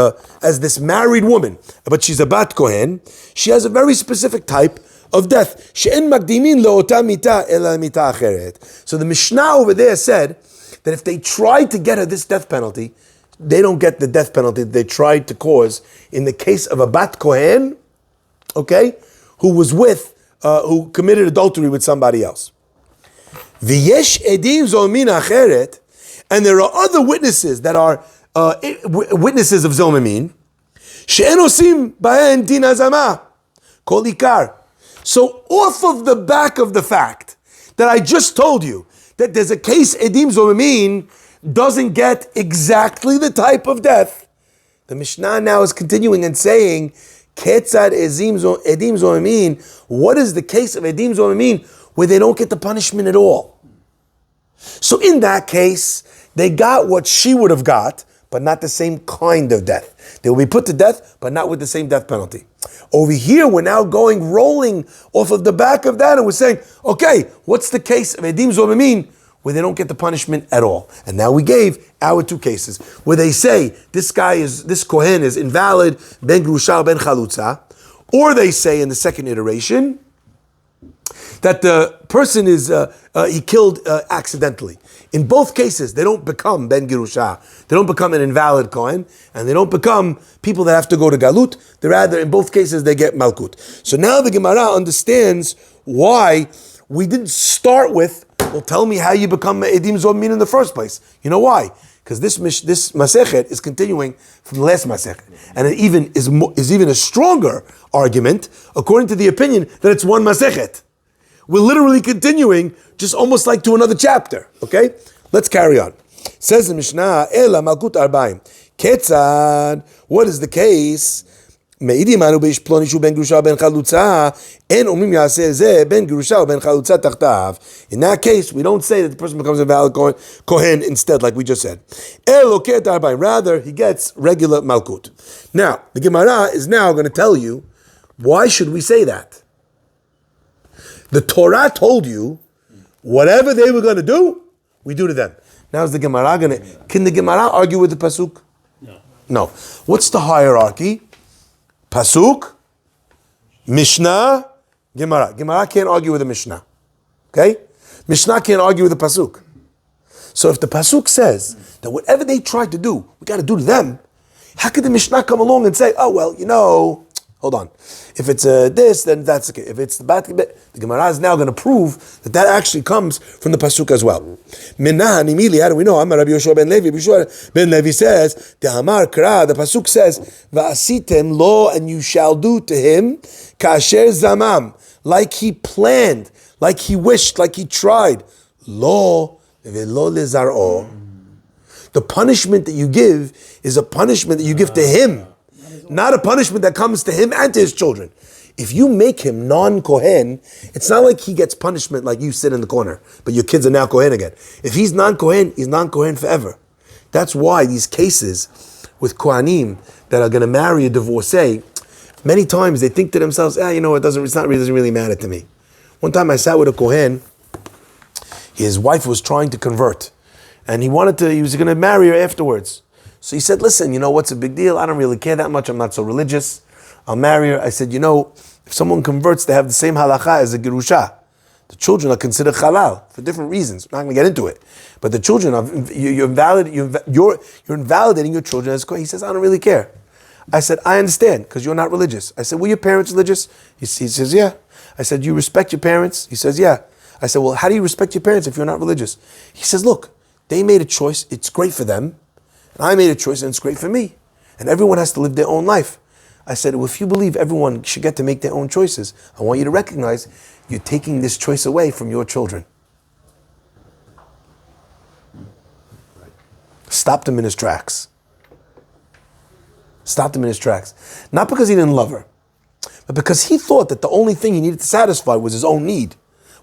this married woman, but she's a bat kohen, she has a very specific type of death. She'en makdimin le'ota mita ela mita acheret. So the Mishnah over there said that if they tried to get her this death penalty, they don't get the death penalty that they tried to cause in the case of a bat kohen, okay, who committed adultery with somebody else. V'yesh edim zomin acheret, and there are other witnesses that are witnesses of Zomimin, she'en osim ba'en din hazama, kol ikar. So off of the back of the fact that I just told you that there's a case Edim Zomimin doesn't get exactly the type of death, the Mishnah now is continuing and saying, Ketzad Edim Zomimin, what is the case of Edim Zomimin where they don't get the punishment at all? So in that case, they got what she would have got, but not the same kind of death. They will be put to death, but not with the same death penalty. Over here, we're now rolling off of the back of that, and we're saying, okay, what's the case of Edim Zomimin where they don't get the punishment at all? And now we gave our two cases, where they say, this Kohen is invalid, ben grusha, ben chalutza, or they say in the second iteration, that the person is he killed accidentally. In both cases, they don't become ben girusha. They don't become an invalid kohen, and they don't become people that have to go to galut. They rather, in both cases, they get malkut. So now the Gemara understands why we didn't start with, well, tell me how you become edim zomin in the first place. You know why? Because this masechet is continuing from the last masechet, and it even is even a stronger argument according to the opinion that it's one masechet. We're literally continuing, just almost like to another chapter. Okay, let's carry on. Says the Mishnah, Ela Malkut Arbaim. Ketzad, what is the case? מעידים אנו באיש פלוני שהוא בן גרושה או בן חלוצה, אין אומרים יעשה זה בן גרושה או בן חלוצה תחתיו. In that case, we don't say that the person becomes a valid kohen instead, like we just said. אלו ket arba'im. Rather, he gets regular malkut. Now, the Gemara is now going to tell you, why should we say that? The Torah told you, whatever they were going to do, we do to them. Now is the Gemara going to, can the Gemara argue with the Pasuk? No. What's the hierarchy? Pasuk, Mishnah, Gemara. Gemara can't argue with the Mishnah. Okay? Mishnah can't argue with the Pasuk. So if the Pasuk says that whatever they try to do, we got to do to them, how could the Mishnah come along and say, oh, well, hold on. If it's this, then that's okay. If it's the Gemara is now going to prove that that actually comes from the Pasuk as well. Minna Nimili, how do we know? Amar Rabbi Yoshua ben Levi. Rabbi Yoshua ben Levi says, the Amar Kra, the Pasuk says, Va'asitem lo, and you shall do to him, Kasher Zamam, like he planned, like he wished, like he tried. Lo, velo lezar'o. The punishment that you give is a punishment that you give to him, not a punishment that comes to him and to his children. If you make him non-Kohen, it's not like he gets punishment like you sit in the corner, but your kids are now Kohen again. If he's non-Kohen, he's non-Kohen forever. That's why these cases with Kohanim that are going to marry a divorcee, many times they think to themselves, it doesn't really matter to me. One time I sat with a Kohen, his wife was trying to convert, and he was going to marry her afterwards. So he said, listen, what's a big deal? I don't really care that much. I'm not so religious. I'll marry her. I said, if someone converts, they have the same halacha as a gerusha. The children are considered halal for different reasons. I'm not going to get into it. But the children, you're invalidating your children as Kohen. He says, I don't really care. I said, I understand, because you're not religious. I said, were your parents religious? He says, yeah. I said, you respect your parents? He says, yeah. I said, well, how do you respect your parents if you're not religious? He says, look, they made a choice. It's great for them. And I made a choice, and it's great for me. And everyone has to live their own life. I said, well, if you believe everyone should get to make their own choices, I want you to recognize you're taking this choice away from your children. Stopped him in his tracks. Stopped him in his tracks. Not because he didn't love her, but because he thought that the only thing he needed to satisfy was his own need,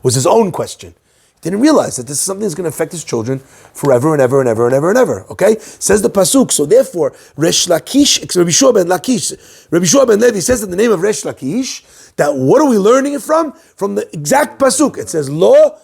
was his own question. Didn't realize that this is something that's going to affect his children forever and ever and ever and ever and ever. Okay? Says the Pasuk. So therefore, Resh Lakish, Rabbi Shua ben Levi says in the name of Resh Lakish, that what are we learning it from? From the exact Pasuk. It says, Lo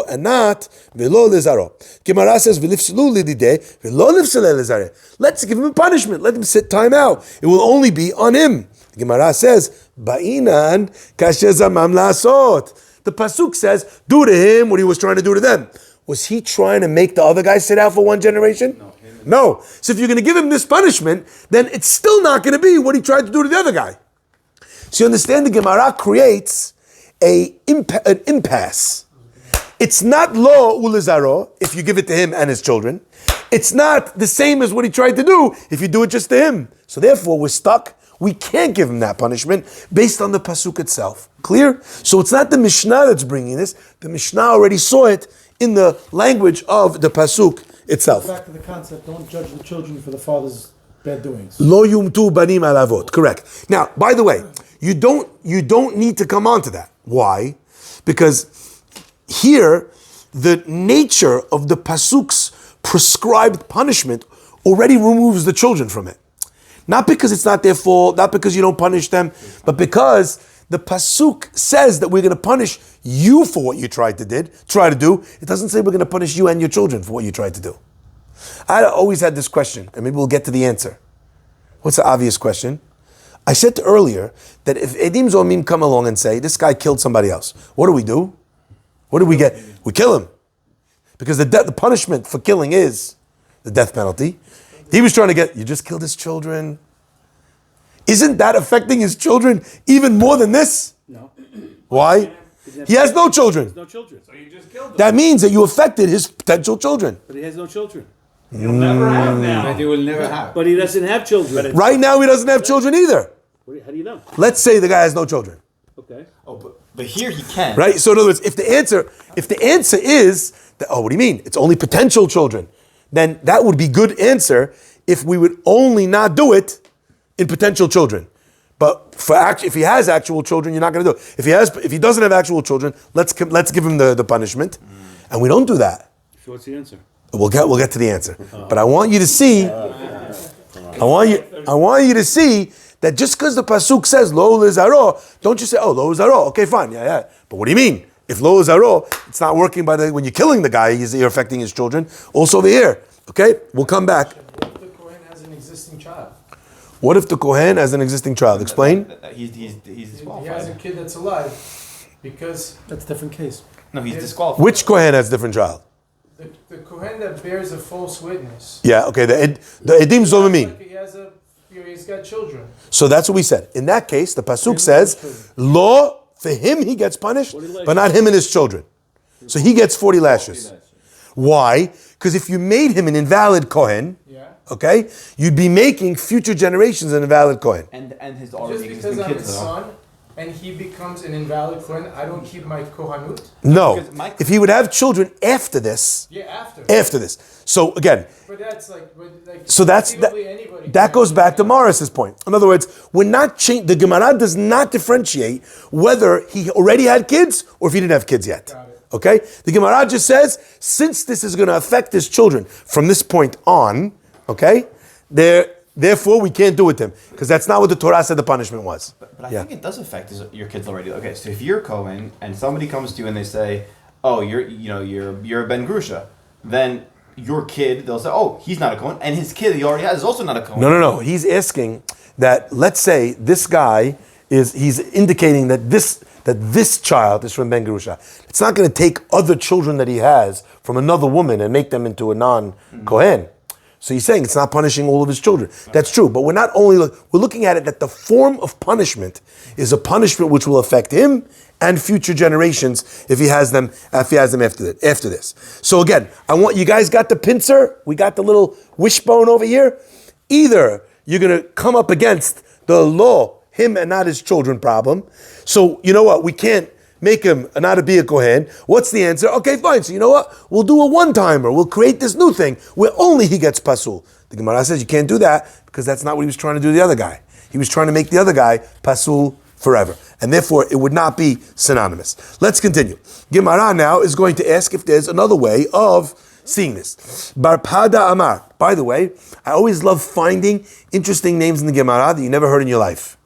anat, velo lezaro. Gemara says, V'lifselu lidideh, velo lifsele lezare. Let's give him a punishment. Let him sit time out. It will only be on him. The Gemara says, Ba'inan kasher zamam la'asot. The Pasuk says, do to him what he was trying to do to them. Was he trying to make the other guy sit out for one generation? No. So if you're going to give him this punishment, then it's still not going to be what he tried to do to the other guy. So you understand, the Gemara creates an impasse. It's not lo ulizaro if you give it to him and his children. It's not the same as what he tried to do if you do it just to him. So therefore, we're stuck. We can't give him that punishment based on the Pasuk itself. Clear? So it's not the Mishnah that's bringing this. The Mishnah already saw it in the language of the Pasuk itself. Back to the concept, don't judge the children for the father's bad doings. Lo yumtu banim alavot. Correct. Now, by the way, you don't need to come on to that. Why? Because here, the nature of the Pasuk's prescribed punishment already removes the children from it. Not because it's not their fault, not because you don't punish them, but because the Pasuk says that we're going to punish you for what you try to do. It doesn't say we're going to punish you and your children for what you tried to do. I always had this question, and maybe we'll get to the answer. What's the obvious question? I said earlier that if Edim Zomim come along and say, this guy killed somebody else, what do? What do we get? We kill him. Because the punishment for killing is the death penalty. He was trying to get, you just killed his children. Isn't that affecting his children even more than this? No. Why? He has no children. No children. So you just killed them. That means that you affected his potential children. But he has no children. You'll never have now. But you will never have. But he doesn't have children. Right now he doesn't have children either. How do you know? Let's say the guy has no children. Okay. Oh, but here he can. Right? So in other words, if the answer is that, what do you mean? It's only potential children. Then that would be good answer if we would only not do it in potential children. But if he has actual children, you're not going to do it. If he doesn't have actual children, let's give him the punishment, and we don't do that. So what's the answer? We'll get to the answer. But I want you to see. I want you to see that just because the pasuk says lo lezaro, don't you say lo lezaro? Okay, fine, yeah. But what do you mean? If lo lezaro, it's not working when you're killing the guy, you're affecting his children. Also over here. Okay, we'll come back. What if the Kohen has an existing child? What if the Kohen has an existing child? Explain. He's He disqualified. has a kid that's alive because That's a different case. No, he's disqualified. Which Kohen has a different child? the Kohen that bears a false witness. Yeah, okay. The Edim Zomimim. He's got children. So that's what we said. In that case, the pasuk says, "Law for him he gets punished, but not him and his children." So he gets 40 lashes. Why? Because if you made him an invalid Kohen, okay, you'd be making future generations an invalid Kohen. And his Just already because existing I'm his kids, though. son and he becomes an invalid Kohen, I don't keep my Kohanut. No, Because if he would have children after this, After. So again, But that's like so that goes back to Morris's point. In other words, we're not the Gemara does not differentiate whether he already had kids or if he didn't have kids yet. Okay? The Gemara just says, since this is going to affect his children from this point on, okay, therefore we can't do it to him. Because that's not what the Torah said the punishment was. But I think it does affect your kids already. Okay, so if you're Cohen and somebody comes to you and they say, "Oh, you're a Ben Grusha," then your kid, they'll say, "Oh, he's not a Cohen," and his kid he already has is also not a Cohen. No. He's asking that. Let's say this guy he's indicating that this child is from Ben Grusha. It's not going to take other children that he has from another woman and make them into a non-Kohen. So he's saying it's not punishing all of his children. That's true, but we're looking at it that the form of punishment is a punishment which will affect him and future generations if he has them after this. So again, you guys got the pincer, we got the little wishbone over here. Either you're going to come up against the law, him and not his children problem. So you know what? We can't make him not to be a Kohen. What's the answer? Okay, fine. So you know what? We'll do a one-timer. We'll create this new thing where only he gets pasul. The Gemara says you can't do that because that's not what he was trying to do to the other guy. He was trying to make the other guy pasul forever. And therefore, it would not be synonymous. Let's continue. Gemara now is going to ask if there's another way of seeing this. Bar Pada Amar. By the way, I always love finding interesting names in the Gemara that you never heard in your life.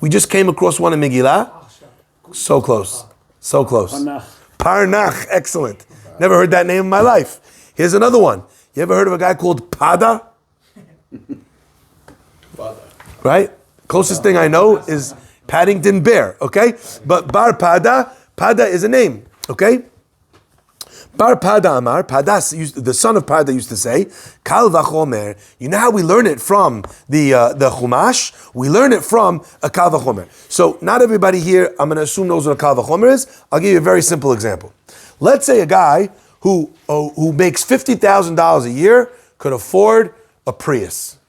We just came across one in Megillah. So close. Parnach. Excellent. Never heard that name in my life. Here's another one. You ever heard of a guy called Pada? Right? Closest thing I know is Paddington Bear. Okay? But Bar Pada is a name. Okay? Bar Pada Amar, the son of Pada used to say, Kal v'chomer. You know how we learn it from the Chumash? We learn it from a Kal v'chomer. So not everybody here, I'm going to assume knows what a Kal v'chomer is. I'll give you a very simple example. Let's say a guy who makes $50,000 a year could afford a Prius.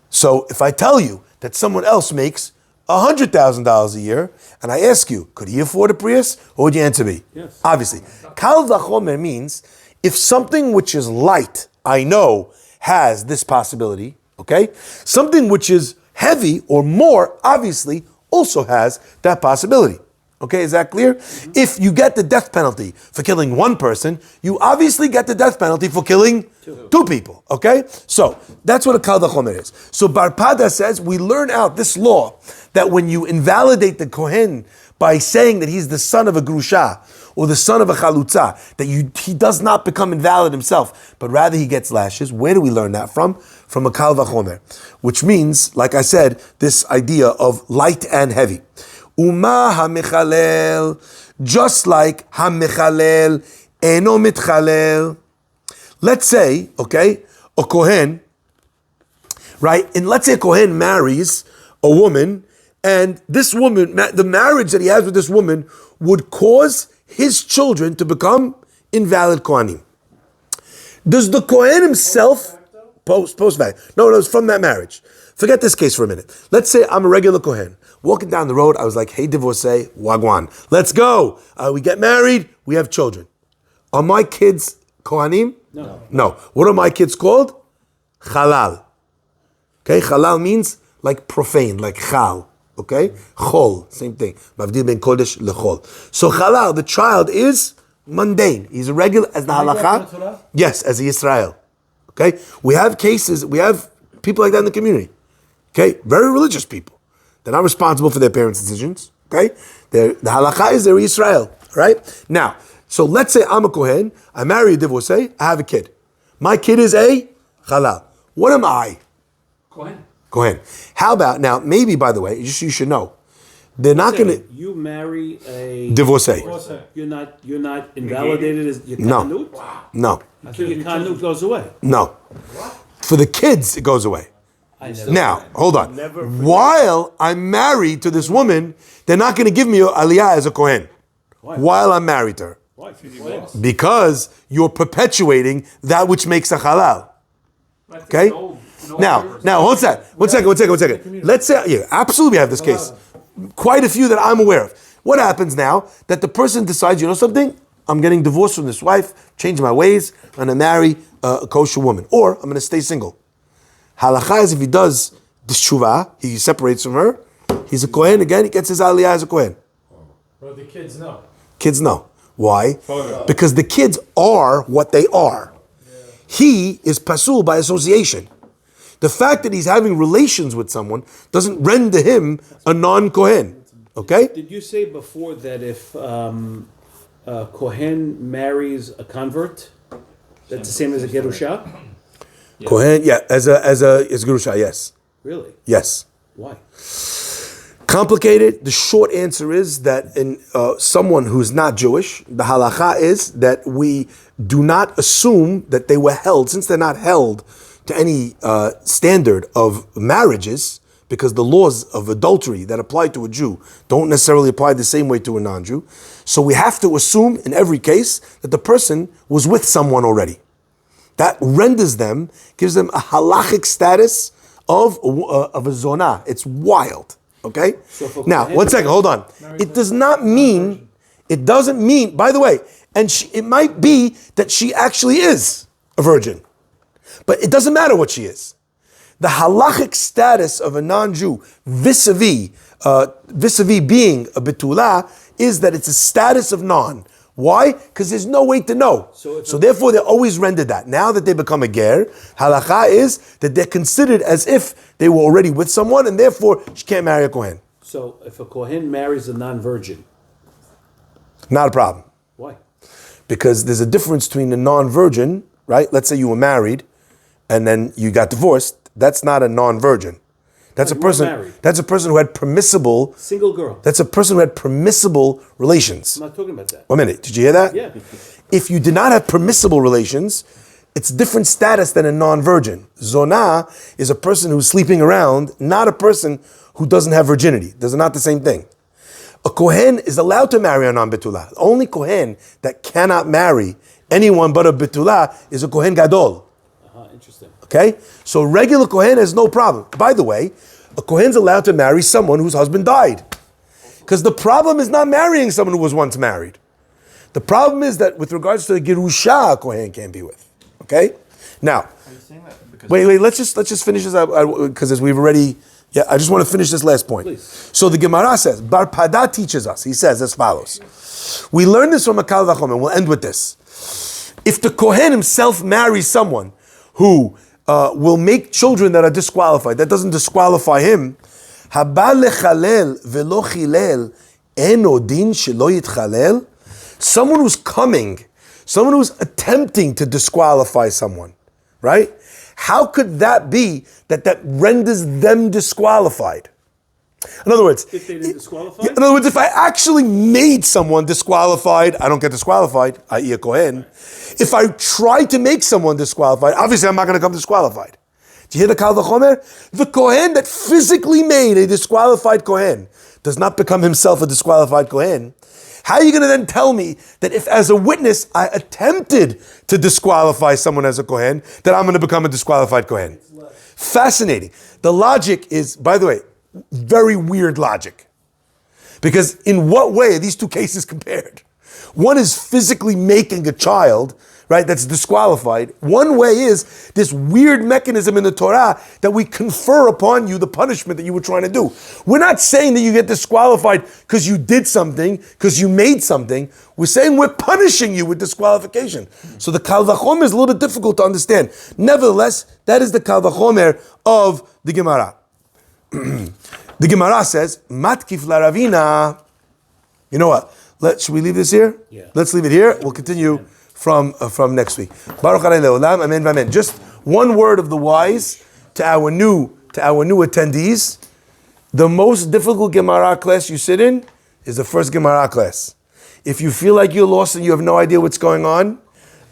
So if I tell you that someone else makes $100,000 a year, and I ask you, could he afford a Prius? What would your answer be? Yes. Obviously. Kal v'chomer means if something which is light, I know, has this possibility, okay? Something which is heavy or more, obviously, also has that possibility. Okay, is that clear? If you get the death penalty for killing one person, you obviously get the death penalty for killing two people. Okay? So, that's what a Kal v'chomer is. So Bar Pada says, we learn out this law that when you invalidate the Kohen by saying that he's the son of a grusha or the son of a chalutza, that he does not become invalid himself, but rather he gets lashes. Where do we learn that from? From a kal vachomer, which means, like I said, this idea of light and heavy. Uma ha-mechalel, just like ha-mechalel eno mitchalel. Let's say, okay, a kohen, right? And let's say a kohen marries a woman, and this woman, the marriage that he has with this woman would cause his children to become invalid kohanim. Does the kohen himself post fact? No, it's from that marriage. Forget this case for a minute. Let's say I'm a regular kohen. Walking down the road, I was like, hey, divorcee, wagwan. Let's go. We get married, we have children. Are my kids kohanim? No. What are my kids called? Halal. Okay, halal means like profane, like chal. Okay, chol, same thing. Mavdil ben kodesh lechol. So halal, the child is mundane. He's a regular as the halacha. Yes, as a Yisrael. Okay, we have cases. We have people like that in the community. Okay, very religious people. They're not responsible for their parents' decisions. Okay, the halacha is they're Yisrael. Right now, so let's say I'm a kohen. I marry a divorcee. I have a kid. My kid is a halal. What am I? Kohen. How about now? Maybe, by the way, just so you should know, they're not going to. You marry a divorcee. You're not invalidated as your No. kanut? No. I think your kanut goes away. No. For the kids, it goes away. I never. Now, hold on. While I'm married to this woman, they're not going to give me aliyah as a kohen. Why? While I'm married to her, Why? because you're perpetuating that which makes a halal. Okay. Now, one second. Let's say, yeah, absolutely, we have this case. Quite a few that I'm aware of. What happens now that the person decides, you know something? I'm getting divorced from this wife, change my ways, I'm going to marry a kosher woman, or I'm going to stay single. Halacha is if he does this tshuva, he separates from her, he's a kohen again, he gets his aliyah as a kohen. But the kids know. Kids know. Why? Because the kids are what they are. He is pasul by association. The fact that he's having relations with someone doesn't render him a non-kohen. Okay? Did you say before that if a kohen marries a convert, that's the same as a gerusha? Kohen, yeah, as gerusha, yes. Really? Yes. Why? Complicated. The short answer is that in someone who's not Jewish, the halacha is that we do not assume that they were held, since they're not held to any standard of marriages, because the laws of adultery that apply to a Jew don't necessarily apply the same way to a non-Jew. So we have to assume in every case that the person was with someone already. That renders them, gives them a halachic status of a zonah. It's wild. Okay? So now, one second, hold on. It doesn't mean, by the way, and it might be that she actually is a virgin. But it doesn't matter what she is. The halachic status of a non-Jew vis-a-vis being a betula is that it's a status of non. Why? Because there's no way to know. So therefore they're always rendered that. Now that they become a ger, halacha is that they're considered as if they were already with someone, and therefore she can't marry a kohen. So if a kohen marries a non-virgin, not a problem. why? Because there's a difference between a non-virgin, right? Let's say you were married and then you got divorced. That's not a non-virgin. That's a person. That's a person who had permissible. Single girl. That's a person who had permissible relations. I'm not talking about that. 1 minute. Did you hear that? Yeah. If you did not have permissible relations, it's different status than a non-virgin. Zonah is a person who's sleeping around, not a person who doesn't have virginity. Those are not the same thing. A kohen is allowed to marry a non-betula. The only kohen that cannot marry anyone but a betula is a kohen gadol. Interesting. Okay? So a regular kohen has no problem. By the way, a kohen's allowed to marry someone whose husband died. Because the problem is not marrying someone who was once married. The problem is that with regards to the gerusha, a kohen can't be with. Okay? Now, wait, let's just finish this because as we've already, I just want to finish this last point. Please. So the Gemara says, Bar Pada teaches us, he says as follows. We learn this from a Kal V'chomer, and we'll end with this. If the kohen himself marries someone who will make children that are disqualified, that doesn't disqualify him, Haba lechalel velo chilel eno din shelo yitchalel. Someone who's coming, someone who's attempting to disqualify someone, right? How could that be that renders them disqualified? In other words, If they didn't disqualify? in other words, if I actually made someone disqualified, I don't get disqualified, i.e. a Kohen. If I try to make someone disqualified, obviously I'm not going to come disqualified. Do you hear the Kal V'chomer? The Kohen that physically made a disqualified Kohen does not become himself a disqualified Kohen. How are you going to then tell me that if as a witness I attempted to disqualify someone as a Kohen, that I'm going to become a disqualified Kohen? Fascinating. The logic is, by the way, very weird logic. Because in what way are these two cases compared? One is physically making a child, right, that's disqualified. One way is this weird mechanism in the Torah that we confer upon you the punishment that you were trying to do. We're not saying that you get disqualified because you did something, because you made something. We're saying we're punishing you with disqualification. So the Kal V'chomer is a little bit difficult to understand. Nevertheless, that is the Kal V'chomer of the Gemara. The Gemara says, Matkif la Ravina. You know what? Should we leave this here? Yeah. Let's leave it here. We'll continue from next week. Baruch Adonai le'olam, amen v'amen. Just one word of the wise to our new attendees. The most difficult Gemara class you sit in is the first Gemara class. If you feel like you're lost and you have no idea what's going on,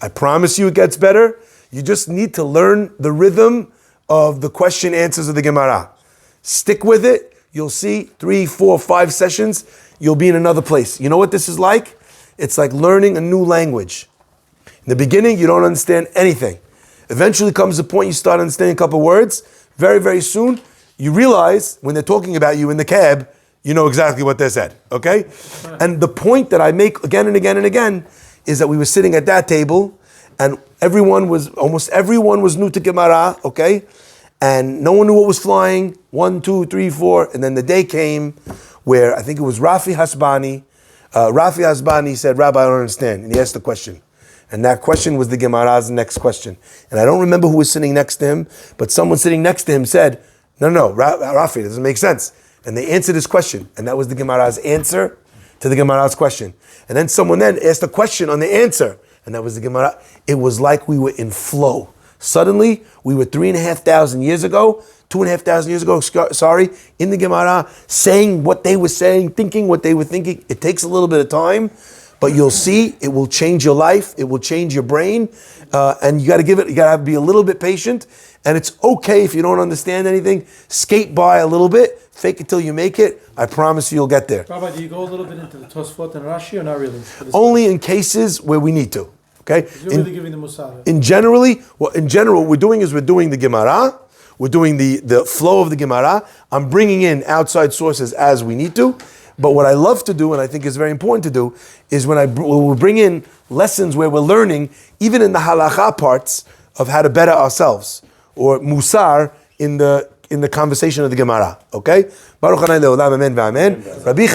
I promise you it gets better. You just need to learn the rhythm of the question answers of the Gemara. Stick with it. You'll see 3, 4, 5 sessions. You'll be in another place. You know what this is like? It's like learning a new language. In the beginning, you don't understand anything. Eventually comes the point you start understanding a couple words. Very, very soon, you realize when they're talking about you in the cab, you know exactly what they said, okay? And the point that I make again and again and again is that we were sitting at that table and almost everyone was new to Gemara, okay? And no one knew what was flying. 1, 2, 3, 4. And then the day came where I think it was Rafi Hasbani. Rafi Hasbani said, Rabbi, I don't understand. And he asked the question. And that question was the Gemara's next question. And I don't remember who was sitting next to him, but someone sitting next to him said, no, Rafi, it doesn't make sense. And they answered his question. And that was the Gemara's answer to the Gemara's question. And then someone then asked a question on the answer. And that was the Gemara. It was like we were in flow. Suddenly, we were 3,500 years ago, 2,500 years ago, in the Gemara, saying what they were saying, thinking what they were thinking. It takes a little bit of time, but you'll see it will change your life, it will change your brain, and you got to be a little bit patient. And it's okay if you don't understand anything, skate by a little bit, fake it till you make it. I promise you'll get there. Rabbi, do you go a little bit into the Tosfot and Rashi or not really? Only in cases where we need to. Okay? You're really giving the Musar. In general, what we're doing is we're doing the Gemara, we're doing the flow of the Gemara. I'm bringing in outside sources as we need to. But what I love to do, and I think is very important to do, is when we bring in lessons where we're learning, even in the halacha parts of how to better ourselves, or musar in the conversation of the Gemara. Okay? Baruch Adonai le'olam, amen v'amen. Rabbi